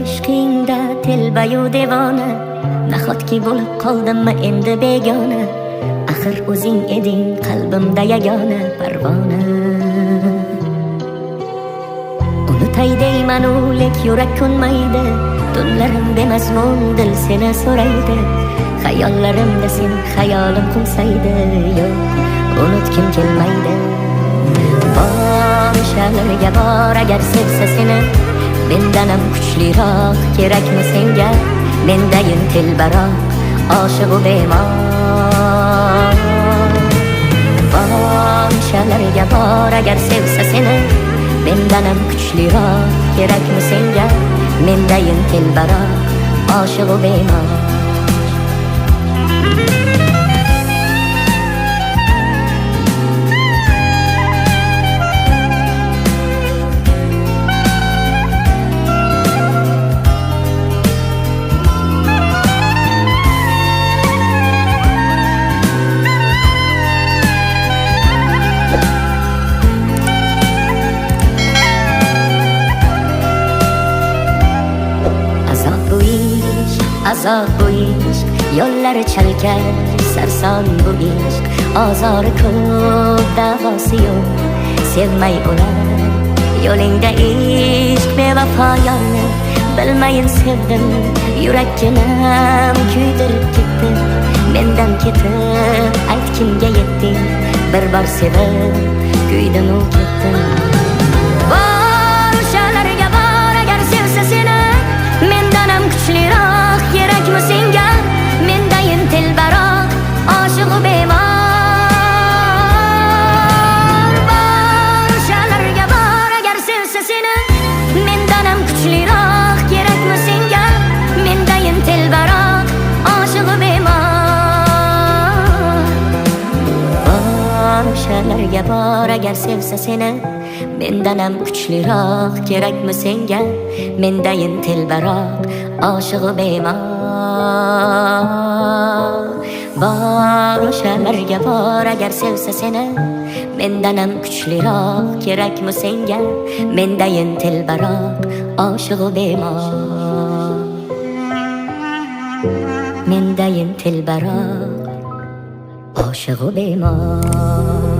ishqingda telbayu devona, nahotki bo'lib qoldimmi endi begona. Axir o'zing eding qalbimda yagona parvona. Unutay deymanu lek yurak ko'nmaydi, tunlarimda mazmun dil seni so'raydi. Xayollarimda sen xayolim qo'nsaydi, yo'q unutkim kelmaydi. Borishalarga bor agar sevsa seni, mendanam kuchliroq kerakmi senga? Mendayin telbaroq oshiqu bemor. Borishalarga bor agar sevsa seni, mendanam kuchliroq kerakmi senga? Mendayin telbaroq oshiqu bemor. Azob bu ishq, yo'llari chalkar, sarson bu ishq. Ozori ko'p, davosi yo'q, sevmay o'lar yo'lingda ishq. Bevafo yorni bilmayin sevdim, yurakkinam kuydirib ketdi. Mendan ketib ayt kimga yetding, bir bor sevib kuydim u ketdim. Borishalarga bor agar sevsa seni, mendanam kuchliroq kerakmi senga? Mendayin telbaroq oshiqu bemor. Borishalarga bor agar sevsa seni, mendanam kuchliroq kerakmi senga? Mendayin telbaroq oshiqu bemor. Borishalarga bor agar sevsa seni, mendanam kuchliroq kerakmi senga? Mendayin telbaroq oshiqu bemor. Borishalarga bor agar sevsa seni, mendanam kuchliroq kerakmi senga? Mendayin telbaroq oshiqu bemor. Mendayin telbaroq oshiqu bemor.